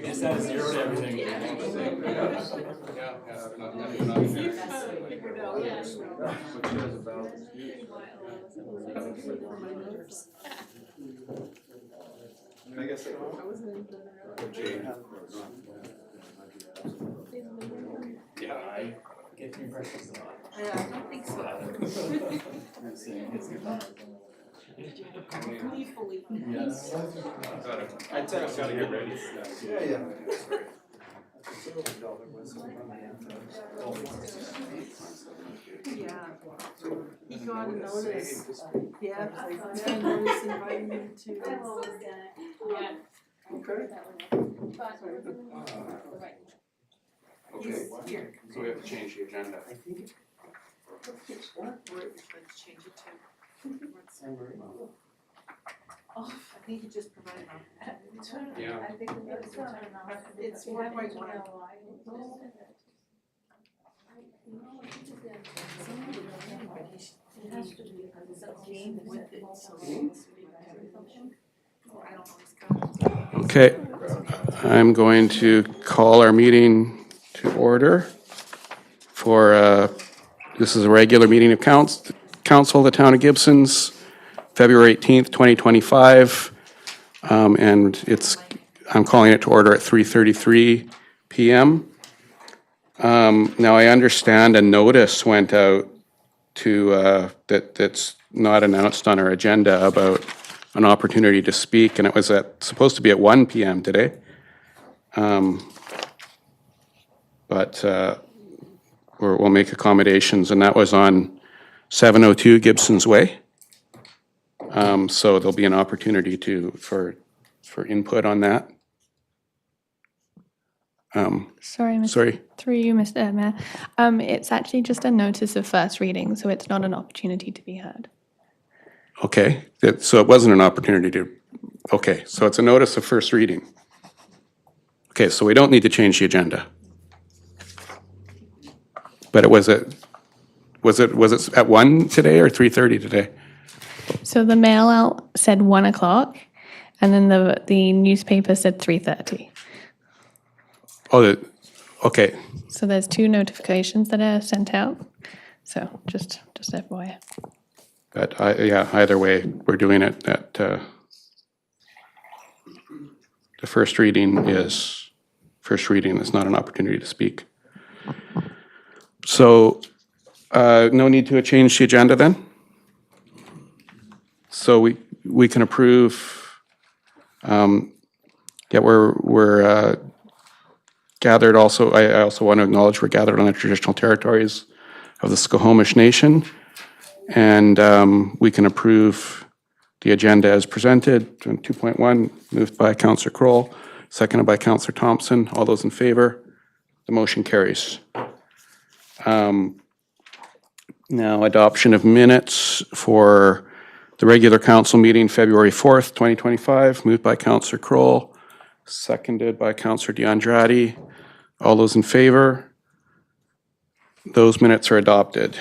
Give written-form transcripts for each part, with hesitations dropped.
Just add a zero to everything. I guess Yeah, I get the impression it's not. Yeah, I don't think so. Gleefully. Yes. I'd say I've got to get ready. Yeah. Yeah. He got a notice. Yeah, I got a notice inviting him to. Okay, so we have to change the agenda. Let's change it to. Oh, I think he just provided. Yeah. I think we have to turn off. It's 4.1. It has to be, because it's Game with it, so. I don't always got it. Okay, I'm going to call our meeting to order for, this is a regular meeting of council of the town of Gibsons, February 18th, 2025. And I'm calling it to order at 3:33 p.m. Now, I understand a notice went out to, that's not announced on our agenda about an opportunity to speak, and it was supposed to be at 1 p.m. today. But we'll make accommodations, and that was on 702 Gibsons Way. So there'll be an opportunity for input on that. Sorry, Mr. Sorry. Through you, Mr. Mayor. It's actually just a notice of first reading, so it's not an opportunity to be heard. Okay, so it wasn't an opportunity to, okay, so it's a notice of first reading. Okay, so we don't need to change the agenda. But was it at 1 today or 3:30 today? So the mail out said 1 o'clock, and then the newspaper said 3:30. Oh, okay, So there's two notifications that are sent out. So just FYI. but yeah, either way, we're doing it at, the first reading is not an opportunity to speak. So, no need to change the agenda then? So we can approve, yeah, we're gathered also, I also want to acknowledge we're gathered on the traditional territories of the Skokomish Nation. And we can approve the agenda as presented. 2.1, moved by Councillor Kroll, seconded by Councillor Thompson. All those in favor? The motion carries. Now, adoption of minutes for the regular council meeting, February 4th, 2025, moved by Councillor Kroll, seconded by Councillor DeAndrade. All those in favor? Those minutes are adopted.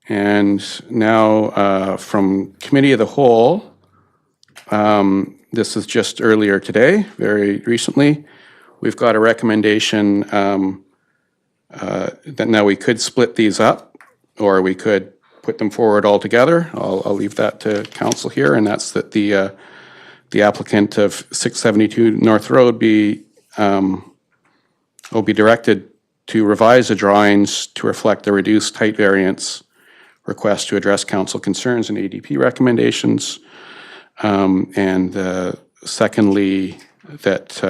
And now from Committee of the Whole, this is just earlier today, very recently, we've got a recommendation that now we could split these up, or we could put them forward all together. I'll leave that to council here, and that's that the applicant of 672 North Road will be directed to revise the drawings to reflect the reduced height variance request to address council concerns and ADP recommendations. And secondly, that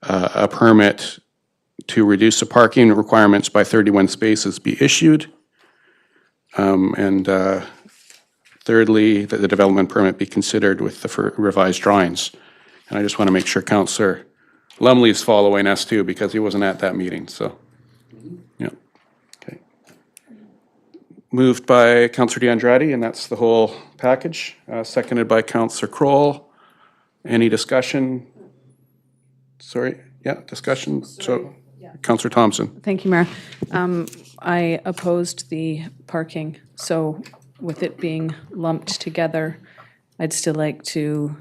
a permit to reduce the parking requirements by 31 spaces be issued. And thirdly, that the development permit be considered with the revised drawings. And I just want to make sure Councillor Lumley's following us too, because he wasn't at that meeting, so, yeah. Okay. Moved by Councillor DeAndrade, and that's the whole package. Seconded by Councillor Kroll. Any discussion? Sorry, yeah, discussion? So, Councillor Thompson. Thank you, Mayor. I opposed the parking, so with it being lumped together, I'd still like to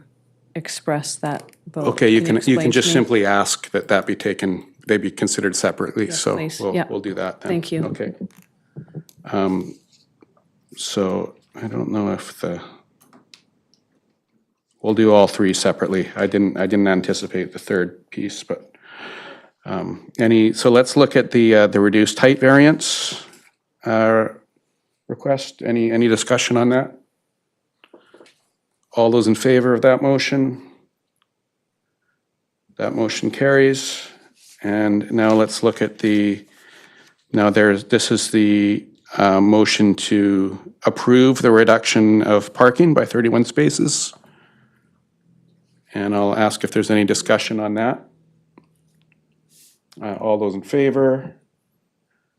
express that vote. Okay, you can explain just to me? simply ask that that be taken, they be considered separately, Yes, so please. Yeah. we'll do that then. Thank you. Okay. So I don't know if we'll do all three separately. I didn't anticipate the third piece, but so let's look at the reduced height variance request. Any discussion on that? All those in favor of that motion? That motion carries. And now let's look at this is the motion to approve the reduction of parking by 31 spaces. And I'll ask if there's any discussion on that. All those in favor?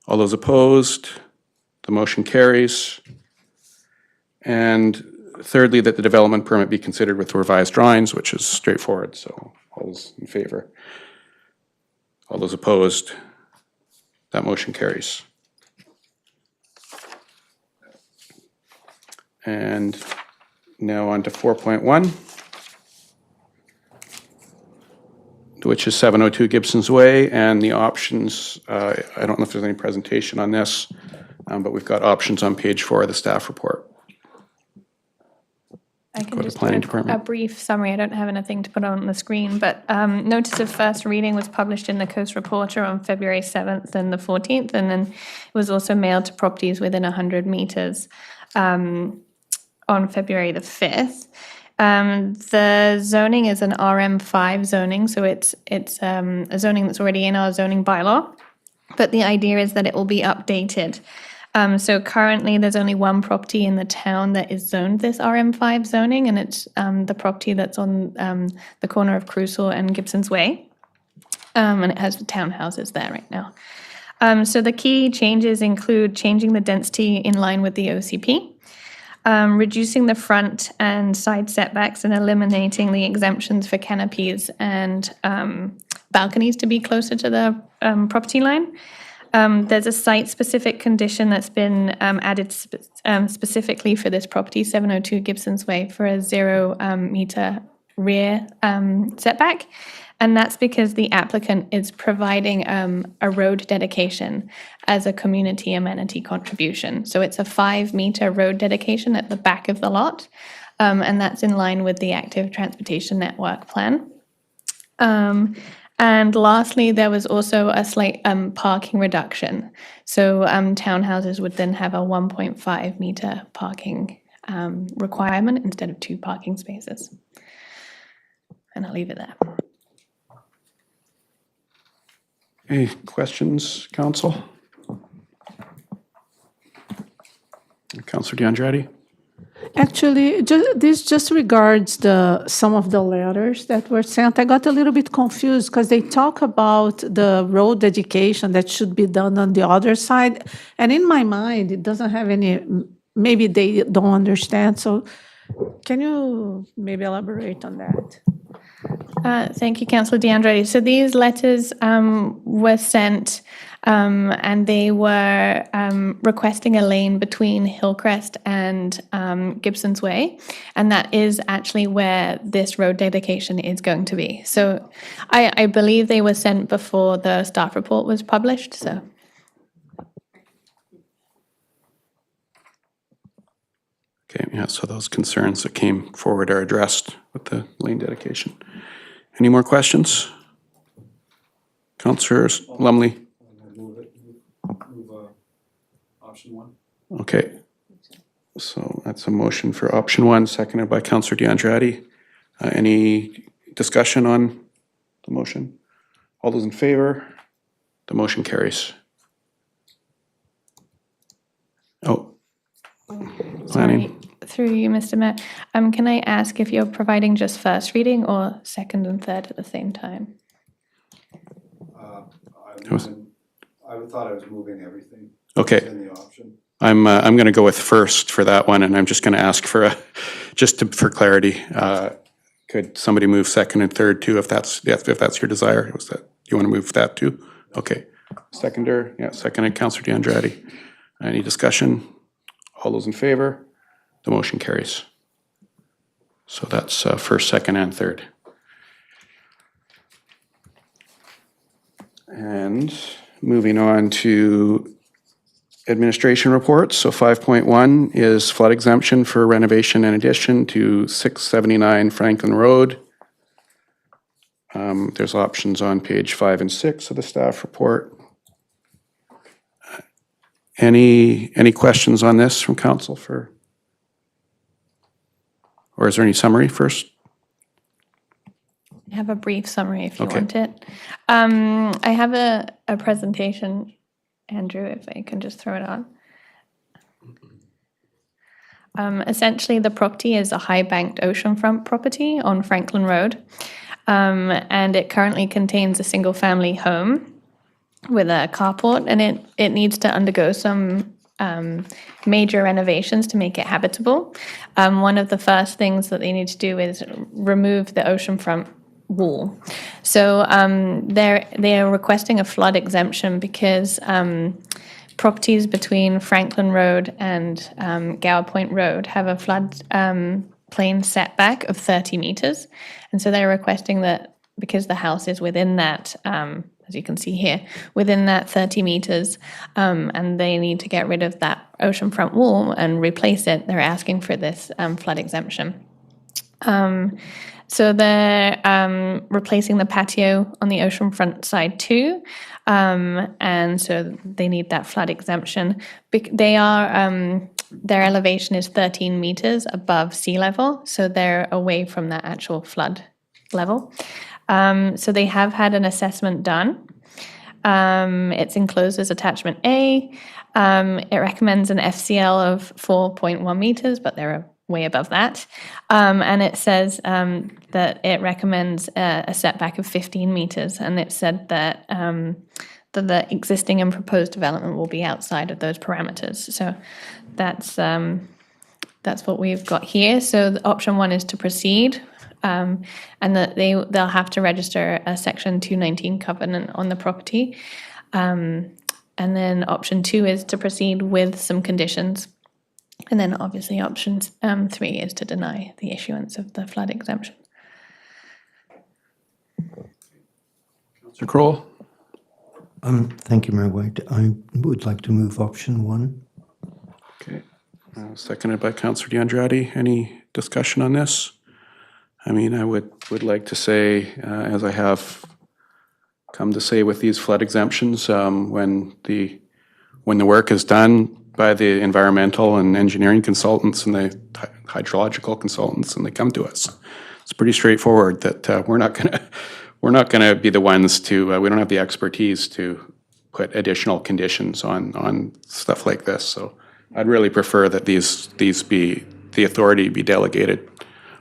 All those opposed? The motion carries. And thirdly, that the development permit be considered with revised drawings, which is straightforward, so all those in favor? All those opposed? That motion carries. And now on to 4.1, which is 702 Gibsons Way, and the options, I don't know if there's any presentation on this, but we've got options on page 4 of the staff report. I Go can to just planning give department. a brief summary. I don't have anything to put on the screen, but notice of first reading was published in the Coast Reporter on February 7th and the 14th, and then it was also mailed to properties within 100 meters on February the 5th. The zoning is an RM5 zoning, so it's a zoning that's already in our zoning bylaw, but the idea is that it will be updated. So currently, there's only one property in the town that is zoned this RM5 zoning, and it's the property that's on the corner of Crucial and Gibsons Way, and it has the townhouses there right now. So the key changes include changing the density in line with the OCP, reducing the front and side setbacks and eliminating the exemptions for canopies and balconies to be closer to the property line. There's a site-specific condition that's been added specifically for this property, 702 Gibsons Way, for a 0-meter rear setback. And that's because the applicant is providing a road dedication as a community amenity contribution. So it's a 5-meter road dedication at the back of the lot, and that's in line with the active transportation network plan. And lastly, there was also a slight parking reduction. So townhouses would then have a 1.5-meter parking requirement instead of 2 parking spaces. And I'll leave it there. Any questions, council? Councillor DeAndretti? Actually, this just regards some of the letters that were sent. I got a little bit confused because they talk about the road dedication that should be done on the other side. And in my mind, it doesn't have any, maybe they don't understand. So can you maybe elaborate on that? Thank you, Councillor DeAndretti. So these letters were sent and they were requesting a lane between Hillcrest and Gibsons Way. And that is actually where this road dedication is going to be. So I believe they were sent before the staff report was published, so. Okay, yeah, so those concerns that came forward are addressed with the lane dedication. Any more questions? Councillor Lumley? Move option 1. Okay. So that's a motion for option 1, seconded by Councillor DeAndretti. Any discussion on the motion? All those in favor? The motion carries. Oh. Sorry, Planning. through you, Mr. Mayor. Can I ask if you're providing just first reading or second and third at the same time? I thought I was moving everything. Okay. In the option. I'm going to go with first for that one, and I'm just going to ask for for clarity. Could somebody move second and third too, if that's your desire? Was that you want to move that too? Okay. Seconder, yeah, seconded, Councillor DeAndretti. Any discussion? All those in favor? The motion carries. So that's first, second, and third. And moving on to administration reports. So 5.1 is flood exemption for renovation and addition to 679 Franklin Road. There's options on page 5 and 6 of the staff report. Any questions on this from council for, or is there any summary first? I have a brief summary if you Okay. want it. I have a presentation, Andrew, if I can just throw it on. Essentially, the property is a high-banked oceanfront property on Franklin Road, and it currently contains a single-family home with a carport, and it needs to undergo some major renovations to make it habitable. One of the first things that they need to do is remove the oceanfront wall. So they are requesting a flood exemption because properties between Franklin Road and Gower Point Road have a flood plain setback of 30 meters. And so they're requesting that because the house is within that, as you can see here, within that 30 meters, and they need to get rid of that oceanfront wall and replace it, they're asking for this flood exemption. So they're replacing the patio on the oceanfront side too, and so they need that flood exemption. They are their elevation is 13 meters above sea level, so they're away from that actual flood level. So they have had an assessment done. It's enclosed as attachment A. It recommends an FCL of 4.1 meters, but they're way above that. And it says that it recommends a setback of 15 meters. And it said that, that the existing and proposed development will be outside of those parameters. So that's what we've got here. So the option 1 is to proceed. And that they'll have to register a Section 219 covenant on the property. And then option 2 is to proceed with some conditions. And then obviously option 3 is to deny the issuance of the flood exemption. Councillor Kroll? Thank you, Mayor White. I would like to move option 1. Okay. Seconded by Councillor DeAndrade. Any discussion on this? I mean, I would like to say, as I have come to say with these flood exemptions, when the work is done by the environmental and engineering consultants and the hydrological consultants, and they come to us, it's pretty straightforward that we're not gonna be the ones to. We don't have the expertise to put additional conditions on stuff like this. So I'd really prefer that these be the authority be delegated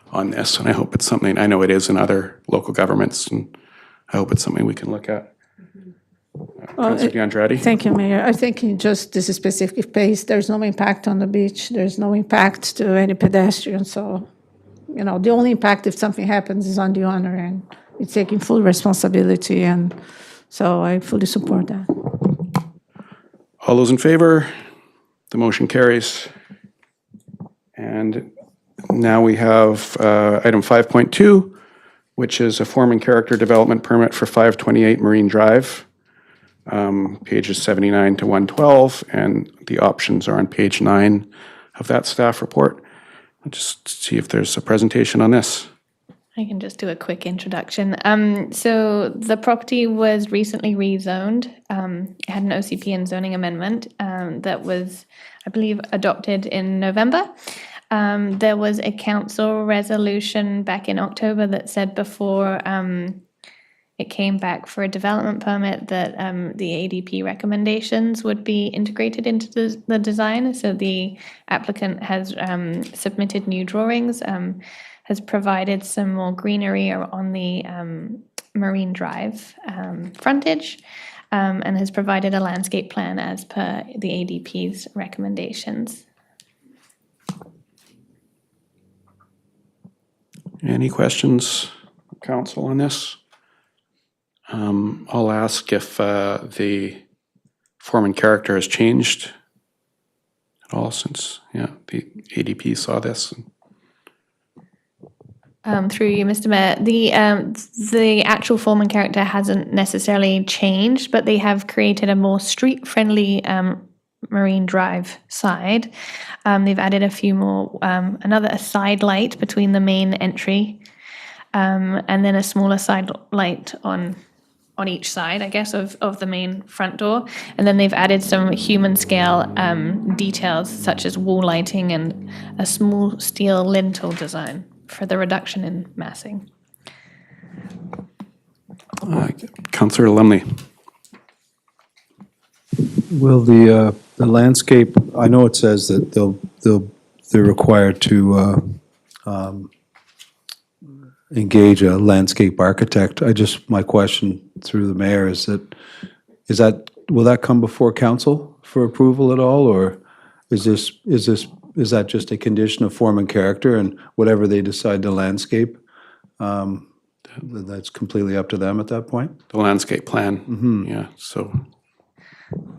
on this, and I hope it's something, I know it is in other local governments, and I hope it's something we can look at. Councillor DeAndrade? Thank you, Mayor. I think in just this specific case, there's no impact on the beach. There's no impact to any pedestrian. So, the only impact if something happens is on the owner, and it's taking full responsibility. And so I fully support that. All those in favor? The motion carries. And now we have item 5.2, which is a form and character development permit for 528 Marine Drive, pages 79 to 112, and the options are on page 9 of that staff report. I'll just see if there's a presentation on this. I can just do a quick introduction. So the property was recently rezoned. It had an OCP and zoning amendment that was, I believe, adopted in November. There was a council resolution back in October that said before it came back for a development permit that the ADP recommendations would be integrated into the design. So the applicant has submitted new drawings, has provided some more greenery on the Marine Drive frontage, and has provided a landscape plan as per the ADP's recommendations. Any questions, council, on this? I'll ask if the form and character has changed at all since, the ADP saw this. Through you, Mr. Mayor, the actual form and character hasn't necessarily changed, but they have created a more street-friendly Marine Drive side. They've added a few more, a side light between the main entry, and then a smaller side light on each side, I guess, of the main front door. And then they've added some human scale details such as wall lighting and a small steel lintel design for the reduction in massing. Councillor Lumley. Will the landscape, I know it says that they're required to engage a landscape architect. My question through the mayor is that, will that come before council for approval at all? Or is that just a condition of form and character, and whatever they decide to landscape, that's completely up to them at that point? The landscape plan, yeah, so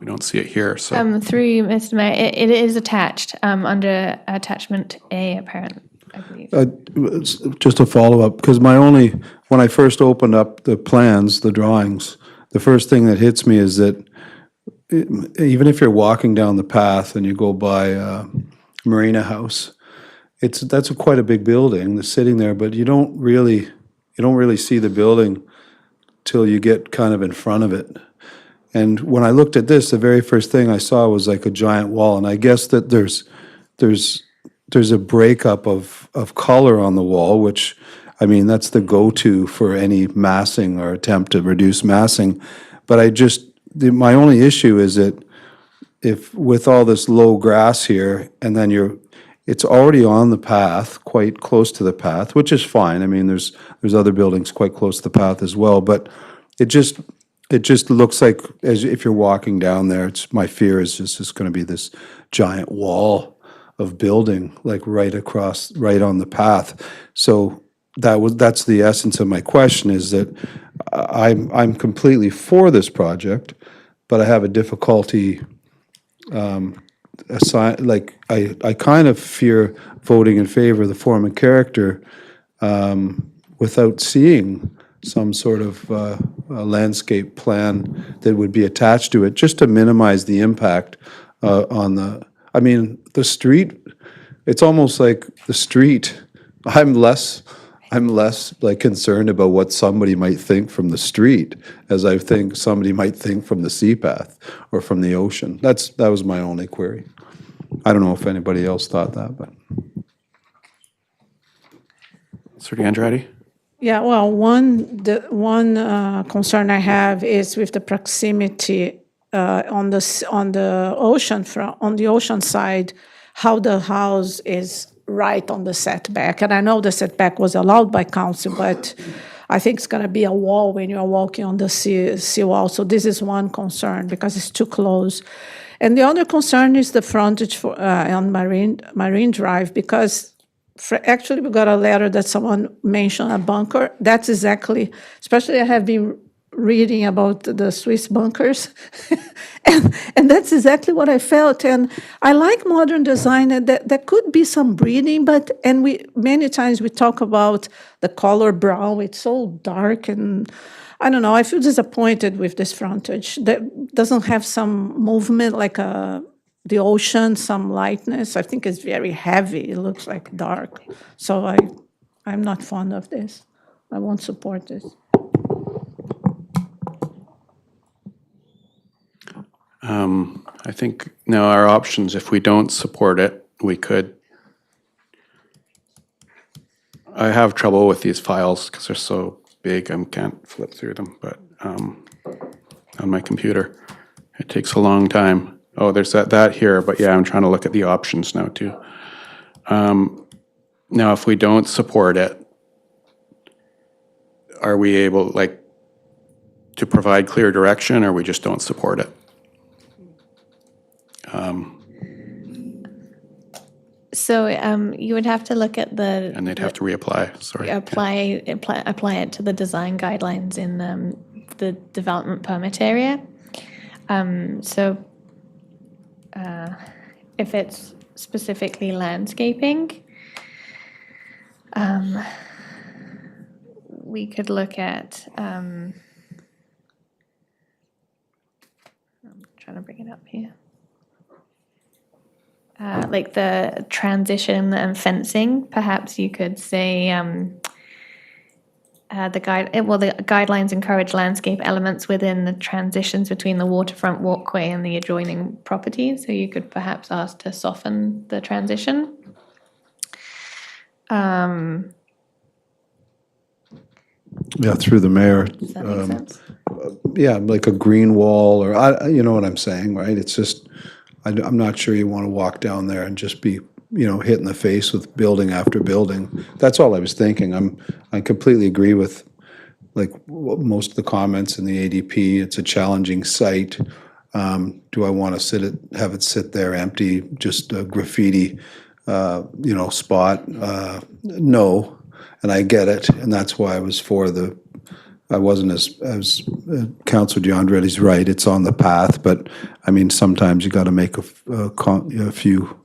we don't see it here, so. Through you, Mr. Mayor, it is attached under attachment A, apparently, I believe. Just a follow-up, because when I first opened up the plans, the drawings, the first thing that hits me is that even if you're walking down the path and you go by Marina House, that's quite a big building that's sitting there, but you don't really see the building till you get kind of in front of it. And when I looked at this, the very first thing I saw was like a giant wall, and I guess that there's a breakup of color on the wall, which, I mean, that's the go-to for any massing or attempt to reduce massing. But my only issue is that if with all this low grass here, and then it's already on the path, quite close to the path, which is fine. I mean, there's other buildings quite close to the path as well, but it just looks like, as if you're walking down there, my fear is just it's going to be this giant wall of building, like right on the path. So that's the essence of my question, is that I'm completely for this project, but I have a difficulty I kind of fear voting in favor of the form and character without seeing some sort of a landscape plan that would be attached to it, just to minimize the impact on the street. It's almost like the street. I'm less like concerned about what somebody might think from the street as I think somebody might think from the sea path or from the ocean. That was my only query. I don't know if anybody else thought that, but. Sir Andrade? Yeah, well, one concern I have is with the proximity on the ocean front, on the ocean side, how the house is right on the setback. And I know the setback was allowed by council, but I think it's going to be a wall when you're walking on the sea wall. So this is one concern because it's too close. And the other concern is the frontage on Marine Drive, because actually we got a letter that someone mentioned a bunker. That's exactly, especially I have been reading about the Swiss bunkers, and that's exactly what I felt. And I like modern design, and that could be some breathing, and many times we talk about the color brown. It's so dark, and I don't know. I feel disappointed with this frontage that doesn't have some movement like the ocean, some lightness. I think it's very heavy. It looks like dark. So I'm not fond of this. I won't support this. I think now our options, if we don't support it, we could. I have trouble with these files because they're so big, I can't flip through them, but on my computer, it takes a long time. Oh, there's that here, but yeah, I'm trying to look at the options now too. Now, if we don't support it, are we able, to provide clear direction, or we just don't support it? So you would have to look at the. And they'd have to reapply, sorry. Apply it to the design guidelines in the development permit area. If it's specifically landscaping, we could look at, I'm trying to bring it up here. Like the transition and fencing, perhaps you could say, the guidelines encourage landscape elements within the transitions between the waterfront walkway and the adjoining properties. So you could perhaps ask to soften the transition. Yeah, through the mayor. Does that make sense? Yeah, like a green wall, or you know what I'm saying, right? It's just, I'm not sure you want to walk down there and just be, hit in the face with building after building. That's all I was thinking. I completely agree with like most of the comments in the ADP. It's a challenging site. Do I want to have it sit there empty, just a graffiti, spot? No. And I get it, and that's why I was I wasn't as Councillor Diandretti's right, it's on the path, but I mean, sometimes you got to make a few,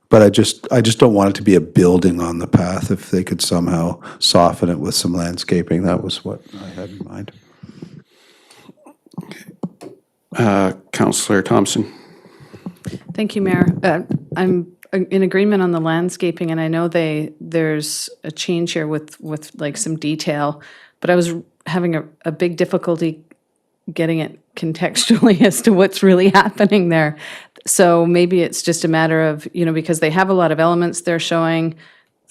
but I just don't want it to be a building on the path. If they could somehow soften it with some landscaping, that was what I had in mind. Councillor Thompson. Thank you, Mayor. I'm in agreement on the landscaping, and I know there's a change here with like some detail, but I was having a big difficulty getting it contextually as to what's really happening there. So maybe it's just a matter of, because they have a lot of elements they're showing,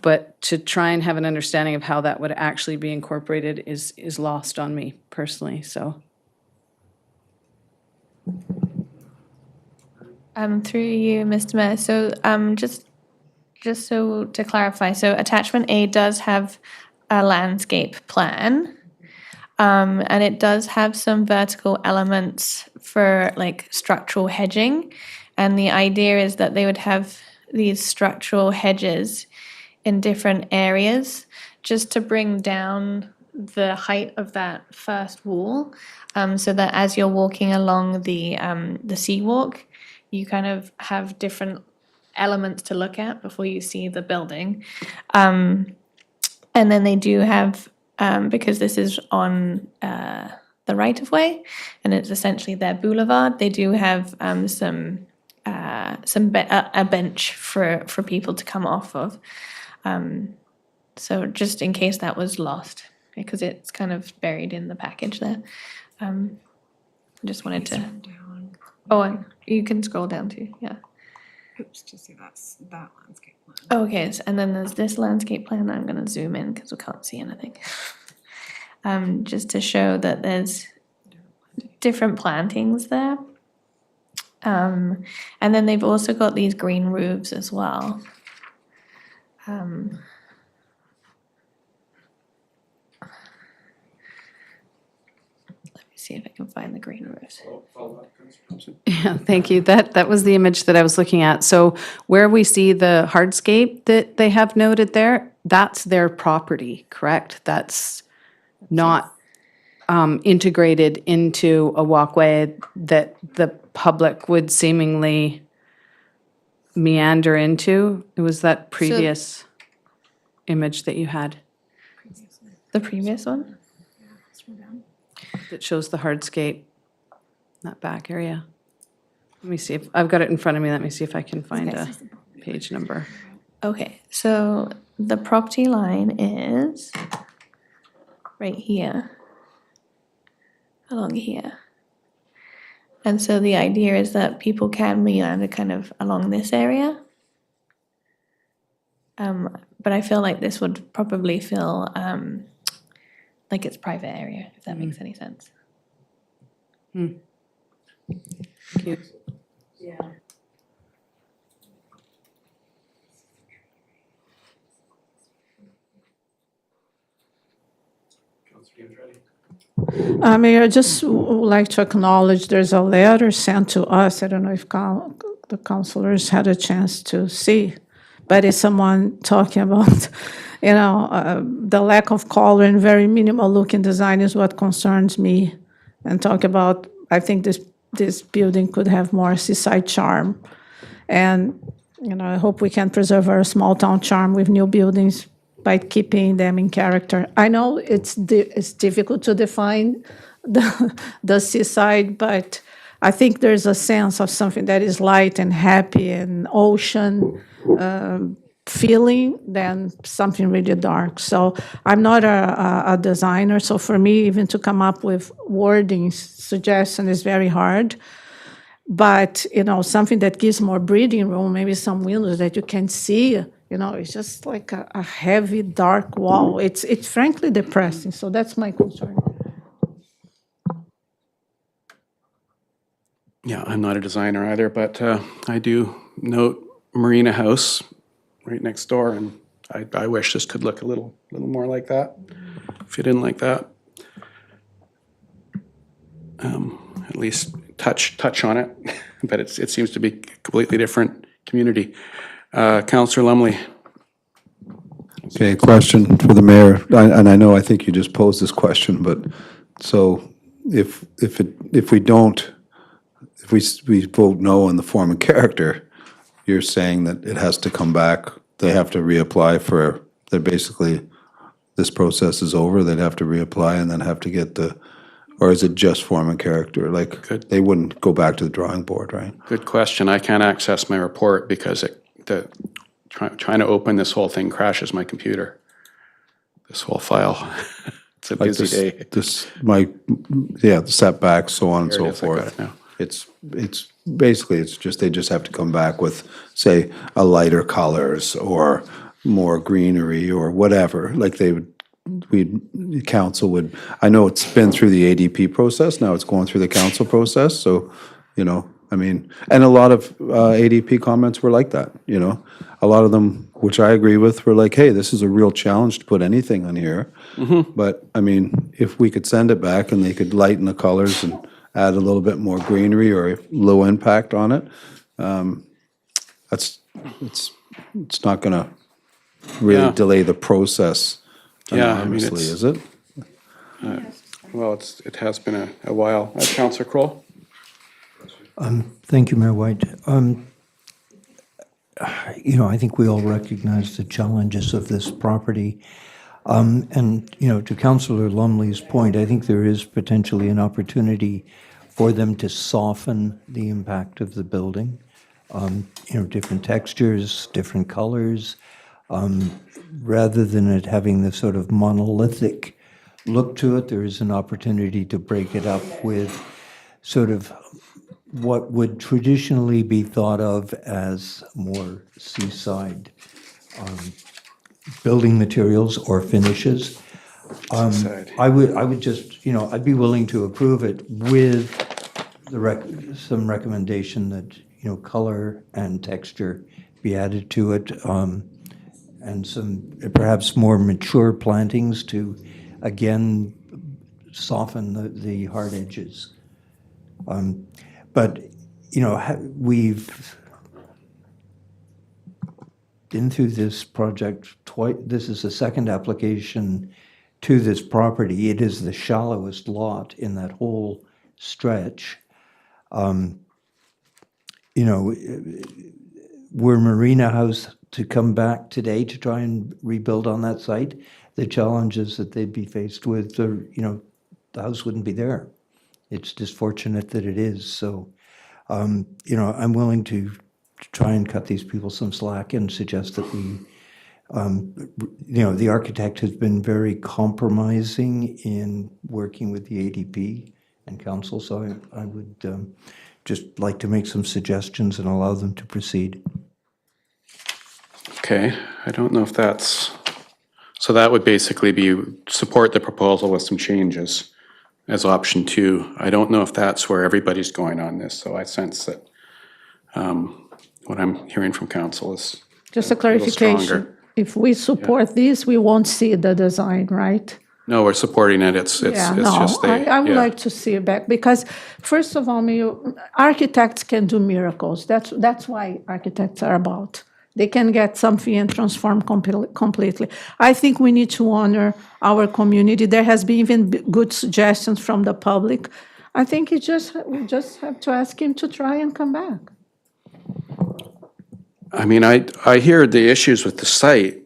but to try and have an understanding of how that would actually be incorporated is lost on me personally, so. Through you, Mr. Mayor. So, just so to clarify, so attachment A does have a landscape plan, and it does have some vertical elements for like structural hedging, and the idea is that they would have these structural hedges in different areas just to bring down the height of that first wall, so that as you're walking along the seawalk, you kind of have different elements to look at before you see the building. And then they do have, because this is on the right-of-way, and it's essentially their boulevard, they do have a bench for people to come off of. So just in case that was lost, because it's kind of buried in the package there. Just wanted to. Oh, and you can scroll down too, yeah. Oops, to see that landscape plan. Okay, and then there's this landscape plan. I'm going to zoom in because we can't see anything. Just to show that there's different plantings there. And then they've also got these green roofs as well. See if I can find the green roofs. Yeah, thank you. That was the image that I was looking at. So where we see the hardscape that they have noted there, that's their property, correct? That's not integrated into a walkway that the public would seemingly meander into. It was that previous image that you had The previous one? that shows the hardscape, that back area. Let me see if, I've got it in front of me. Let me see if I can find a page number. Okay, so the property line is right here, along here. And so the idea is that people can meander kind of along this area. But I feel like this would probably feel like it's private area, if that makes any sense. Thank you. Yeah. Mayor, I just would like to acknowledge there's a letter sent to us. I don't know if the councilors had a chance to see, but it's someone talking about, the lack of color and very minimal looking design is what concerns me. And talk about, I think this building could have more seaside charm. And, I hope we can preserve our small town charm with new buildings by keeping them in character. I know it's difficult to define the seaside, but I think there's a sense of something that is light and happy and ocean feeling than something really dark. So I'm not a designer, so for me, even to come up with wording suggestion is very hard. But, something that gives more breathing room, maybe some windows that you can see, it's just like a heavy, dark wall. It's frankly depressing, so that's my concern. Yeah, I'm not a designer either, but I do note Marina House right next door, and I wish this could look a little more like that, fit in like that. At least touch on it, but it seems to be a completely different community. Councillor Lumley. Okay, question for the mayor, and I think you just posed this question, but so if we vote no on the form and character, you're saying that it has to come back, they have to reapply for, they're basically, this process is over, they'd have to reapply and then have to get or is it just form and character? Like, they wouldn't go back to the drawing board, right? Good question. I can't access my report because trying to open this whole thing crashes my computer. This whole file. It's a busy day. The setbacks, so on and so There it is, I got forth. it now. It's basically, they just have to come back with, say, a lighter colors or more greenery or whatever, like the council would, I know it's been through the ADP process, now it's going through the council process, so, and a lot of ADP comments were like that, a lot of them, which I agree with, were like, hey, this is a real challenge to put anything on here. But, if we could send it back and they could lighten the colors and add a little bit more greenery or low impact on it, it's not gonna really Yeah. delay the process Yeah, enormously, is it? Well, it has been a while. Councillor Kroll? Thank you, Mayor White. I think we all recognize the challenges of this property. And, to Councillor Lumley's point, I think there is potentially an opportunity for them to soften the impact of the building. Different textures, different colors, rather than it having this sort of monolithic look to it, there is an opportunity to break it up with sort of what would traditionally be thought of as more seaside building materials or finishes. I would just, I'd be willing to approve it with some recommendation that, color and texture be added to it, and some perhaps more mature plantings to, again, soften the hard edges. But, we've been through this project twice. This is the second application to this property. It is the shallowest lot in that whole stretch. Were Marina House to come back today to try and rebuild on that site, the challenges that they'd be faced with, the house wouldn't be there. It's just fortunate that it is. So, I'm willing to try and cut these people some slack and suggest that we, the architect has been very compromising in working with the ADP and council, so I would just like to make some suggestions and allow them to proceed. Okay, I don't know if so that would basically be support the proposal with some changes as option 2. I don't know if that's where everybody's going on this, so I sense that what I'm hearing from council is Just a little clarification. stronger. If we support this, we won't see the design, right? No, we're supporting it. It's just I would like to see it back because, first of all, architects can do miracles. That's why architects are about. They can get something and transform completely. I think we need to honor our community. There has been even good suggestions from the public. I think we just have to ask him to try and come back. I mean, I hear the issues with the site,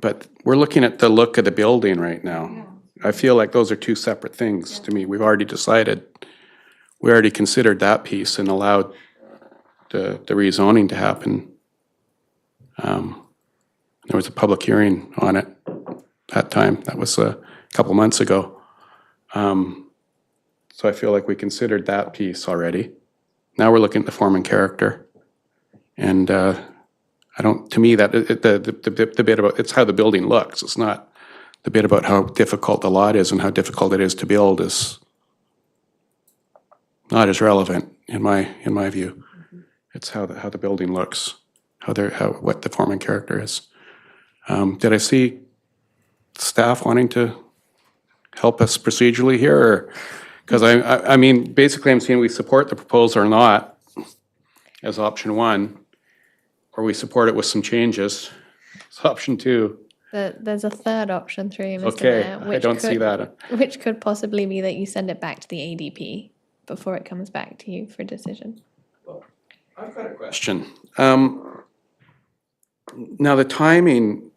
but we're looking at the look of the building right now. I feel like those are two separate things to me. We've already decided, we already considered that piece and allowed the rezoning to happen. There was a public hearing on it that time. That was a couple months ago. So I feel like we considered that piece already. Now we're looking at the form and character. And I don't, to me, that the bit about, it's how the building looks. It's not the bit about how difficult the lot is and how difficult it is to build is not as relevant in my view. It's how the building looks, what the form and character is. Did I see staff wanting to help us procedurally here, or, because I mean, basically I'm saying we support the proposal or not as option one, or we support it with some changes as option two. There's a third option through you, Mr. Okay, Mayor, I which don't see could- that. Which could possibly be that you send it back to the ADP before it comes back to you for decision. I've got a question. Now the timing,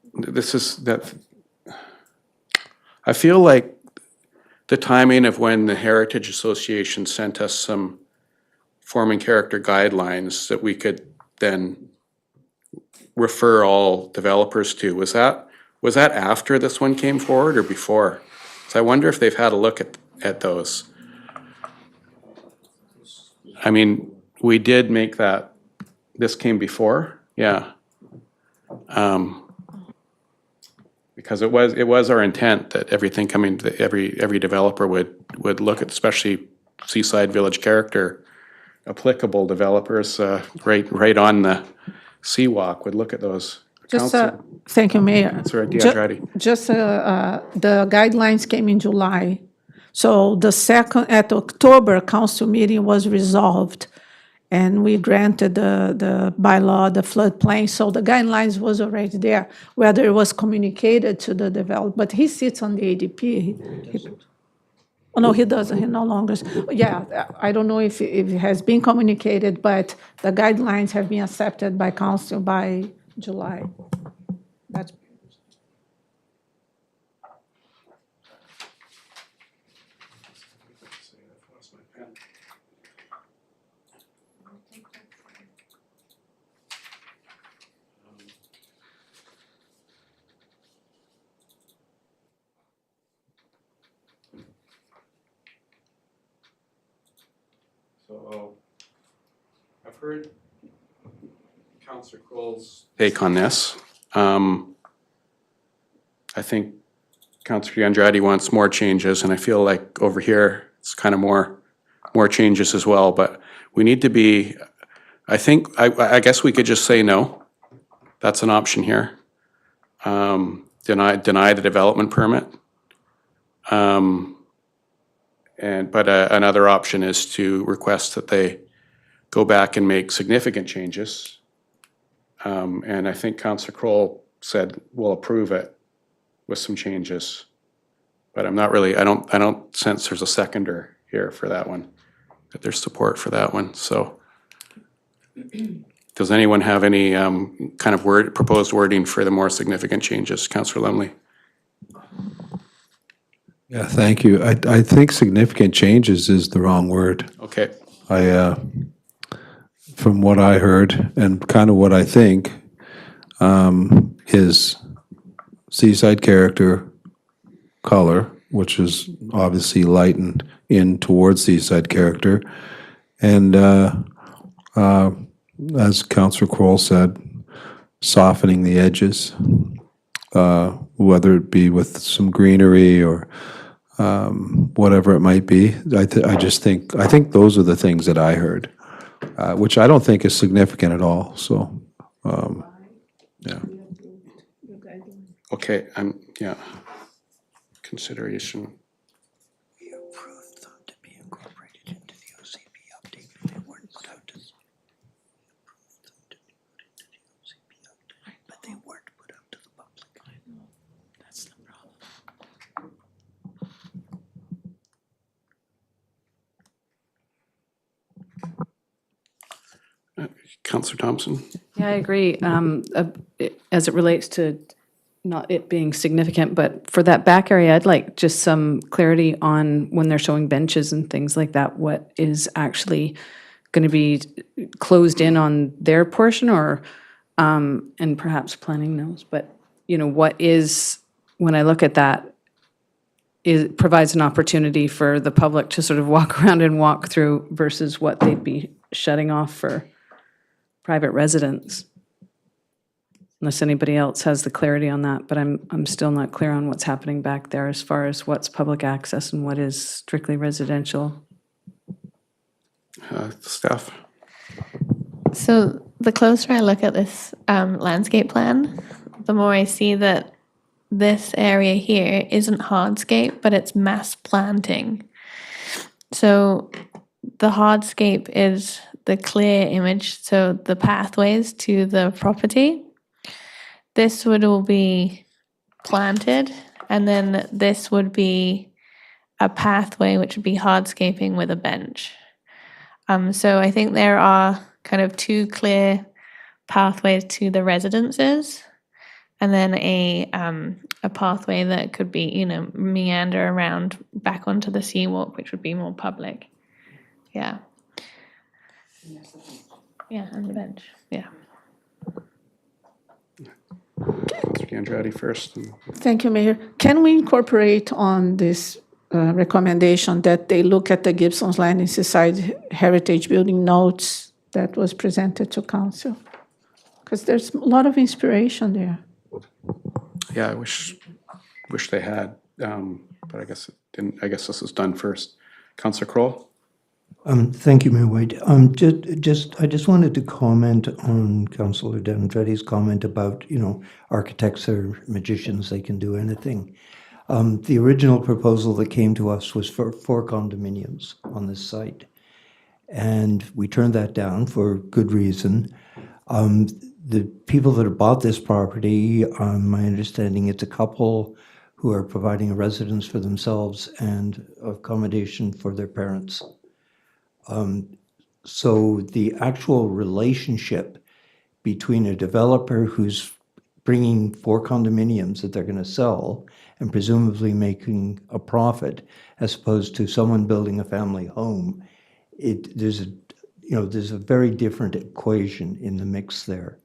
I feel like the timing of when the Heritage Association sent us some form and character guidelines that we could then refer all developers to, was that after this one came forward or before? So I wonder if they've had a look at those. I mean, we did make that, this came before, yeah. Because it was our intent that everything coming, every developer would look at, especially Seaside Village character, applicable developers, right on the Seawalk would look at those. Just, Council- thank you, Mayor. Councilor Ju- Diadrati. Just, the guidelines came in July. So at the October council meeting was resolved, and we granted the bylaw, the floodplain, so the guidelines was already there, whether it was communicated to the developer, but he sits on the ADP. Oh, no, he doesn't, he no longer, yeah, I don't know if it has been communicated, but the guidelines have been accepted by council by July. That's So I've heard Councilor Kroll's take on this. I think Councilor Andrade wants more changes, and I feel like over here it's kind of more changes as well. But we need to be. I think I guess we could just say no. That's an option here. Deny the development permit. But another option is to request that they go back and make significant changes. And I think Councilor Kroll said we'll approve it with some changes. But I'm not really, I don't sense there's a seconder here for that one, that there's support for that one, so. Does anyone have any kind of proposed wording for the more significant changes? Councilor Lumley? Yeah, thank you. I think significant changes is the wrong word. Okay, From what I heard and kind of what I think, is Seaside character, color, which is obviously lightened in towards Seaside character. And as Councillor Kroll said, softening the edges, whether it be with some greenery or whatever it might be. I think those are the things that I heard, which I don't think is significant at all. So, yeah. okay, yeah. Consideration. We approved them to be incorporated into the OCP update, but they weren't put out to. Approved them to be put into the OCP update, but they weren't put out to the public. I know, that's the problem. Councillor Thompson? Yeah, I agree. As it relates to not it being significant, but for that back area, I'd like just some clarity on when they're showing benches and things like that, what is actually going to be closed in on their portion, or, and perhaps planning knows, but, you know, what is, when I look at that, it provides an opportunity for the public to sort of walk around and walk through versus what they'd be shutting off for private residents. Unless anybody else has the clarity on that, but I'm still not clear on what's happening back there as far as what's public access and what is strictly residential. Staff? So the closer I look at this landscape plan, the more I see that this area here isn't hardscape, but it's mass planting. So the hardscape is the clear image, so the pathways to the property. This would all be planted, and then this would be a pathway, which would be hardscaping with a bench. So I think there are kind of two clear pathways to the residences, and then a pathway that could be, you know, meander around back onto the seawalk, which would be more public. Yeah. Yeah, and the bench. Yeah. Andretti first. Thank you, Mayor. Can we incorporate on this recommendation that they look at the Gibsons Land and Seaside Heritage Building notes that was presented to council? Because there's a lot of inspiration there. Yeah, I wish they had, but I guess it didn't. I guess this was done first. Councillor Kroll? Thank you, Mayor White. I just wanted to comment on Councillor D'Andretti's comment about, you know, architects are magicians, they can do anything. The original proposal that came to us was for 4 condominiums on this site, and we turned that down for good reason. The people that have bought this property, my understanding, it's a couple who are providing a residence for themselves and accommodation for their parents. So the actual relationship between a developer who's bringing 4 condominiums that they're going to sell and presumably making a profit, as opposed to someone building a family home, there's a very different equation in the mix there.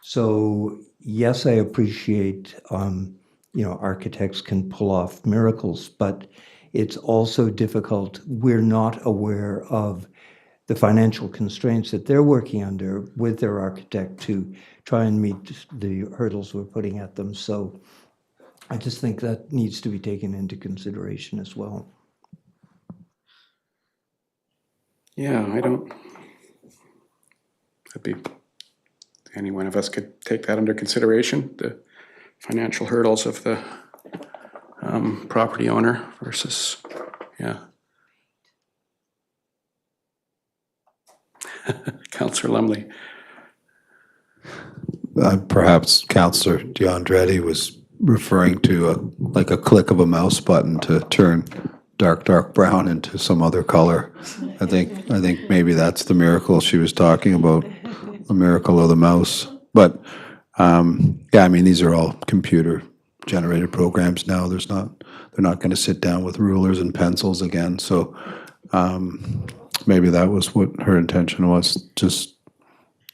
So yes, I appreciate architects can pull off miracles, but it's also difficult. We're not aware of the financial constraints that they're working under with their architect to try and meet the hurdles we're putting at them. So I just think that needs to be taken into consideration as well. Yeah, any one of us could take that under consideration, the financial hurdles of the property owner versus, yeah. Councillor Lumley. Perhaps Councillor D'Andretti was referring to a click of a mouse button to turn dark brown into some other color. I think maybe that's the miracle she was talking about, the miracle of the mouse. But yeah, I mean, these are all computer generated programs now. They're not going to sit down with rulers and pencils again. So maybe that was what her intention was, just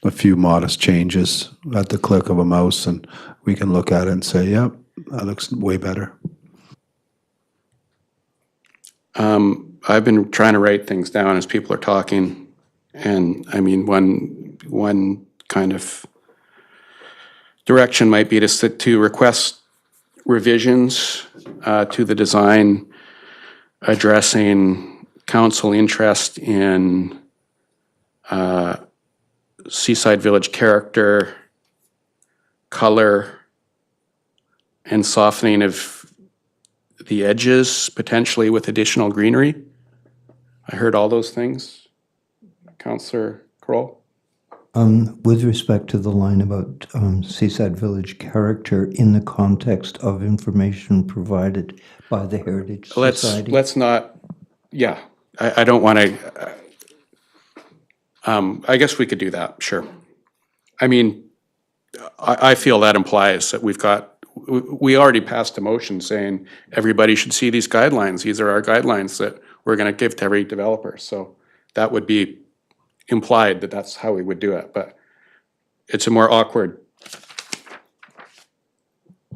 a few modest changes at the click of a mouse, and we can look at it and say, yep, that looks way better. I've been trying to write things down as people are talking, and I mean, one kind of direction might be to request revisions to the design addressing council interest in seaside village character, color, and softening of the edges, potentially with additional greenery. I heard all those things. Councillor Kroll? With respect to the line about seaside village character in the context of information provided by the Heritage Society. Let's not, yeah, I don't want to, I guess we could do that, sure. I mean, I feel that implies that we've got we already passed a motion saying everybody should see these guidelines. These are our guidelines that we're going to give to every developer. So that would be implied that that's how we would do it, but it's a more awkward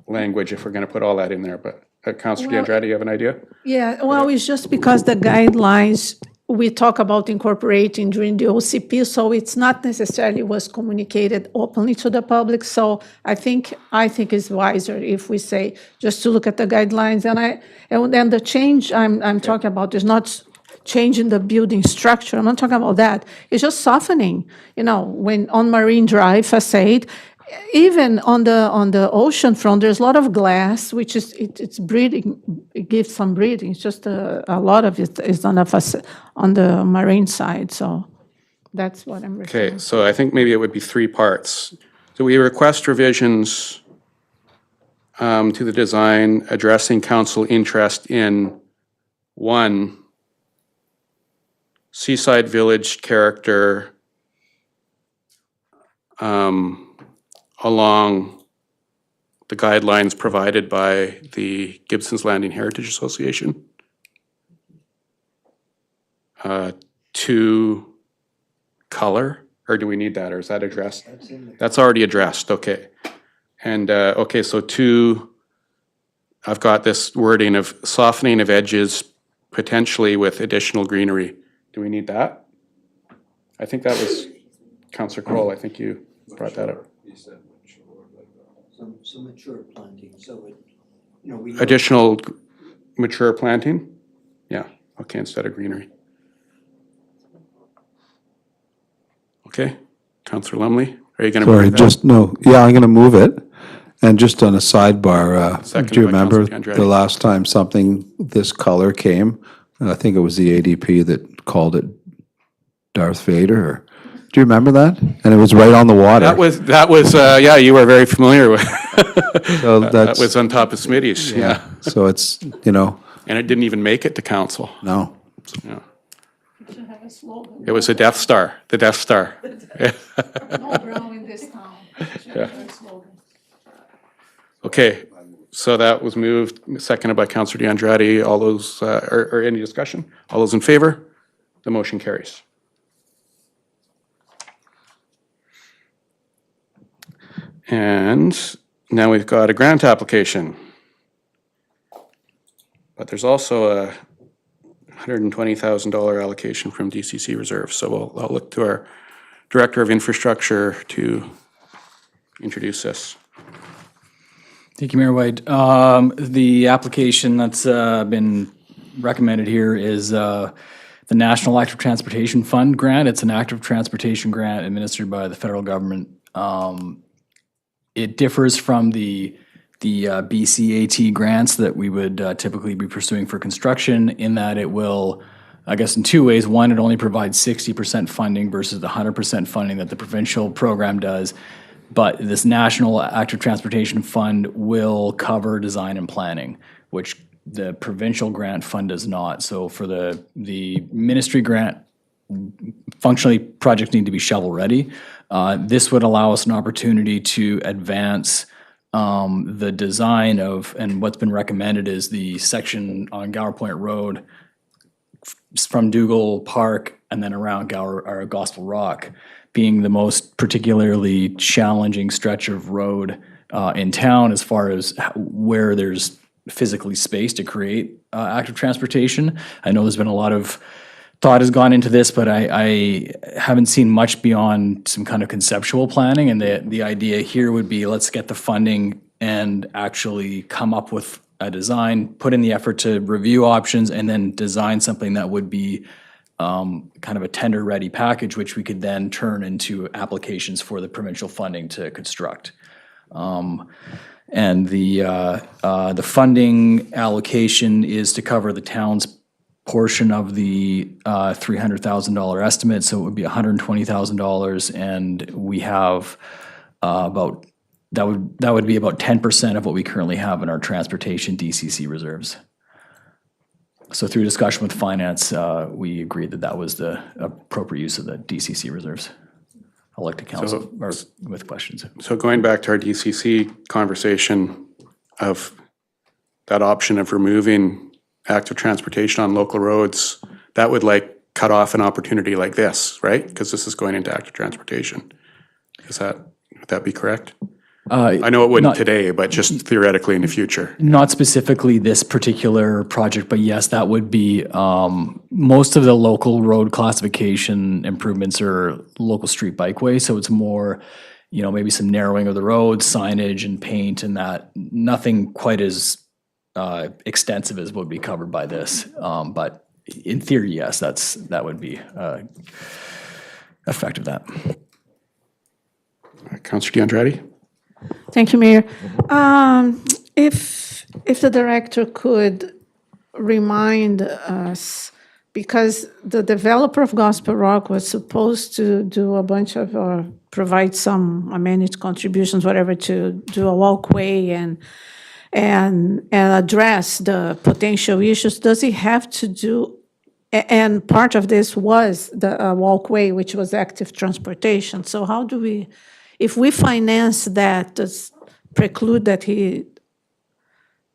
language if we're going to put all that in there. But Councillor D'Andrade, you have an idea? Yeah, well, it's just because the guidelines we talk about incorporating during the OCP, so it's not necessarily was communicated openly to the public. So I think it's wiser if we say just to look at the guidelines. And then the change I'm talking about is not changing the building structure. I'm not talking about that. It's just softening. When on Marine Drive facade, even on the ocean front, there's a lot of glass, which is it's breathing. It gives some breathing. It's just a lot of it is on the marine side. So that's what I'm referring. Okay, so I think maybe it would be three parts. So we request revisions to the design addressing council interest in, one, seaside village character along the guidelines provided by the Gibsons Landing Heritage Association. Two, color, or do we need that, or is that addressed? That's already addressed, okay. And, okay, so two, I've got this wording of softening of edges, potentially with additional greenery. Do we need that? I think that was Councillor Kroll, I think you brought that up. Some mature planting, so it, we. Additional mature planting? Yeah, okay, instead of greenery. Okay, Councillor Lumley, are you going to Sorry, move that? just, no, yeah, I'm going to move it. And just on a sidebar, Seconded do you by remember Councillor D'Andrade. the last time something this color came? I think it was the ADP that called it Darth Vader, or, do you remember that? And it was right on the water. That was, yeah, you were very familiar with. So That that's, was on top of Smitty's, yeah. so it's, And it didn't even make it to council. no. Yeah. We should have a slogan. It was a Death Star, the Death Star. No brown in this town. Should have a slogan. Okay, so that was moved, seconded by Councillor D'Andrade. All those, or any discussion? All those in favor? The motion carries. And now we've got a grant application. But there's also a $120,000 allocation from DCC reserve. So I'll look to our Director of Infrastructure to introduce this. Thank you, Mayor White. The application that's been recommended here is the National Active Transportation Fund grant. It's an active transportation grant administered by the federal government. It differs from the BCAT grants that we would typically be pursuing for construction in that it will, I guess in two ways. One, it only provides 60% funding versus the 100% funding that the provincial program does. But this National Active Transportation Fund will cover design and planning, which the provincial grant fund does not. So for the ministry grant, functionally projects need to be shovel ready. This would allow us an opportunity to advance the design of, and what's been recommended is the section on Gower Point Road from Dougal Park and then around Gospel Rock being the most particularly challenging stretch of road in town as far as where there's physically space to create active transportation. I know there's been a lot of thought has gone into this, but I haven't seen much beyond some kind of conceptual planning. And the idea here would be, let's get the funding and actually come up with a design, put in the effort to review options, and then design something that would be kind of a tender-ready package, which we could then turn into applications for the provincial funding to construct. And the funding allocation is to cover the town's portion of the $300,000 estimate, so it would be $120,000, and we have about that would be about 10% of what we currently have in our transportation DCC reserves. So through discussion with finance, we agreed that that was the appropriate use of the DCC reserves. I'll look to council or with questions. So going back to our DCC conversation, of that option of removing active transportation on local roads, that would like cut off an opportunity like this, right? Because this is going into active transportation. Would that be correct? I know it wouldn't today, but just theoretically in the future. Not specifically this particular project, but yes, that would be, most of the local road classification improvements are local street bikeway, so it's more, maybe some narrowing of the road, signage and paint and that, nothing quite as extensive as would be covered by this. But in theory, yes, that would be effect of that. Councillor DeAndrade? Thank you, Mayor. If the director could remind us, because the developer of Gospel Rock was supposed to do a bunch of, or provide some amenity contributions, whatever, to do a walkway and address the potential issues. Does he have to do, and part of this was the walkway, which was active transportation. So how do we, if we finance that, does preclude that he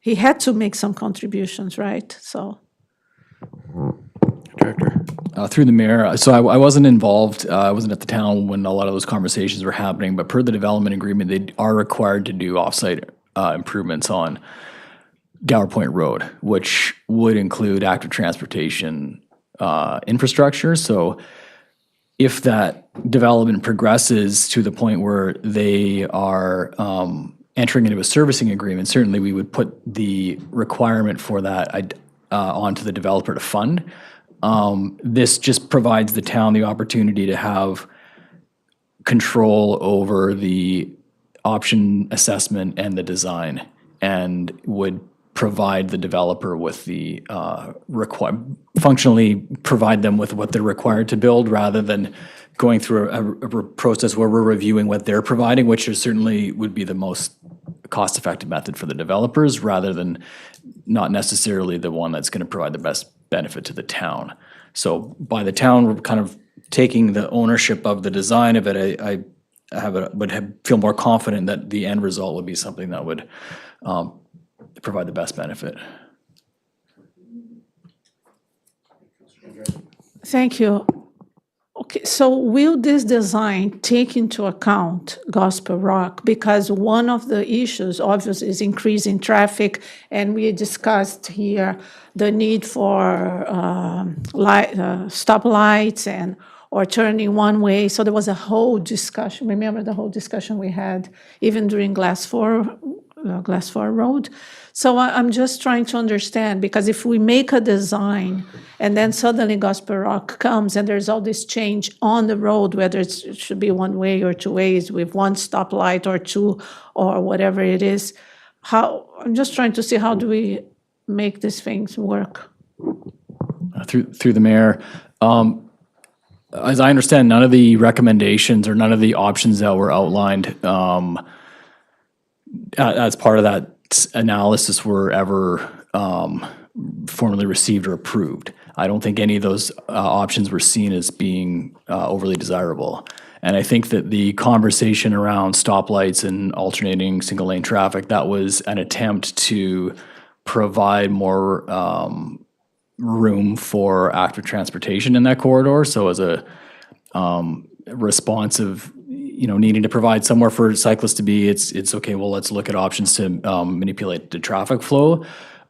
had to make some contributions, right? So. Director? Through the mayor, so I wasn't involved, I wasn't at the town when a lot of those conversations were happening, but per the development agreement, they are required to do offsite improvements on Gower Point Road, which would include active transportation infrastructure. So if that development progresses to the point where they are entering into a servicing agreement, certainly we would put the requirement for that onto the developer to fund. This just provides the town the opportunity to have control over the option assessment and the design, and would provide the developer with the functionally provide them with what they're required to build, rather than going through a process where we're reviewing what they're providing, which is certainly would be the most cost-effective method for the developers, rather than not necessarily the one that's going to provide the best benefit to the town. So by the town kind of taking the ownership of the design of it, I feel more confident that the end result would be something that would provide the best benefit. Thank you. Okay, so will this design take into account Gospel Rock? Because one of the issues, obviously, is increasing traffic, and we discussed here the need for stoplights or turning one way. So there was a whole discussion. Remember the whole discussion we had even during Glass 4 Road? So I'm just trying to understand, because if we make a design and then suddenly Gospel Rock comes and there's all this change on the road, whether it should be one way or two ways with one stoplight or two or whatever it is, I'm just trying to see how do we make these things work? Through the mayor, as I understand, none of the recommendations or none of the options that were outlined as part of that analysis were ever formally received or approved. I don't think any of those options were seen as being overly desirable. And I think that the conversation around stoplights and alternating single lane traffic, that was an attempt to provide more room for active transportation in that corridor. So as a responsive, needing to provide somewhere for cyclists to be, it's okay, well, let's look at options to manipulate the traffic flow.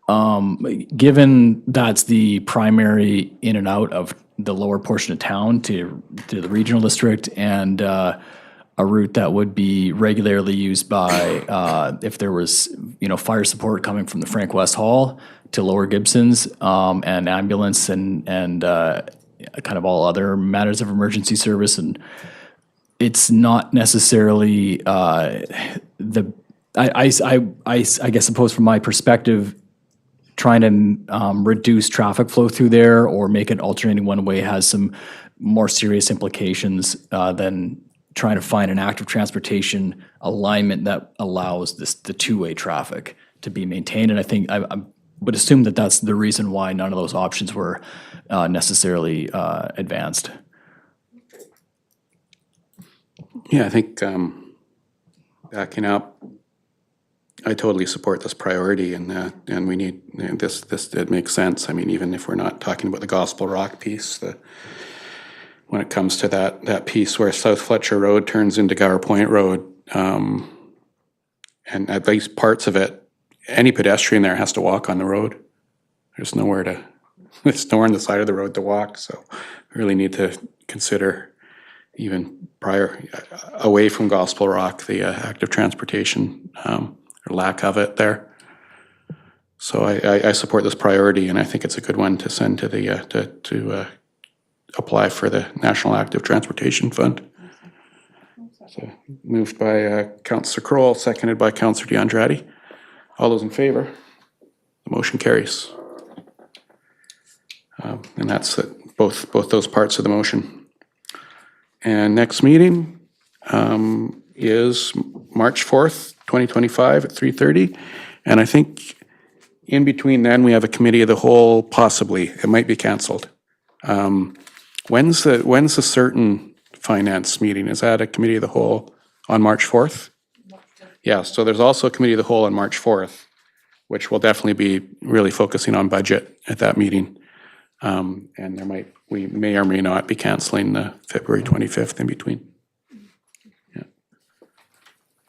Given that's the primary in and out of the lower portion of town to the regional district, and a route that would be regularly used by, if there was, fire support coming from the Frank West Hall to Lower Gibsons, and ambulance and kind of all other matters of emergency service. And it's not necessarily I guess suppose from my perspective, trying to reduce traffic flow through there or make it alternating one way has some more serious implications than trying to find an active transportation alignment that allows the two-way traffic to be maintained. And I think I would assume that that's the reason why none of those options were necessarily advanced. Yeah, I think backing up, I totally support this priority, and we need, this, it makes sense. I mean, even if we're not talking about the Gospel Rock piece, when it comes to that piece where South Fletcher Road turns into Gower Point Road, and at least parts of it, any pedestrian there has to walk on the road. There's nowhere on the side of the road to walk, so we really need to consider even prior, away from Gospel Rock, the active transportation, or lack of it there. So I support this priority, and I think it's a good one to send to the, to apply for the National Active Transportation Fund. So moved by Councillor Kroll, seconded by Councillor DeAndrade. All those in favor? The motion carries. And that's it, both those parts of the motion. And next meeting is March 4th, 2025 at 3:30. And I think in between then, we have a committee of the whole, possibly. It might be canceled. When's the certain finance meeting? Is that a committee of the whole on March 4th? Yeah, so there's also a committee of the whole on March 4th, which will definitely be really focusing on budget at that meeting. And we may or may not be canceling the February 25th in between. Yeah.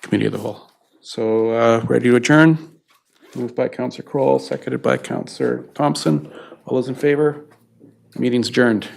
Committee of the whole. So ready to adjourn? Moved by Councillor Kroll, seconded by Councillor Thompson. All those in favor? Meeting's adjourned.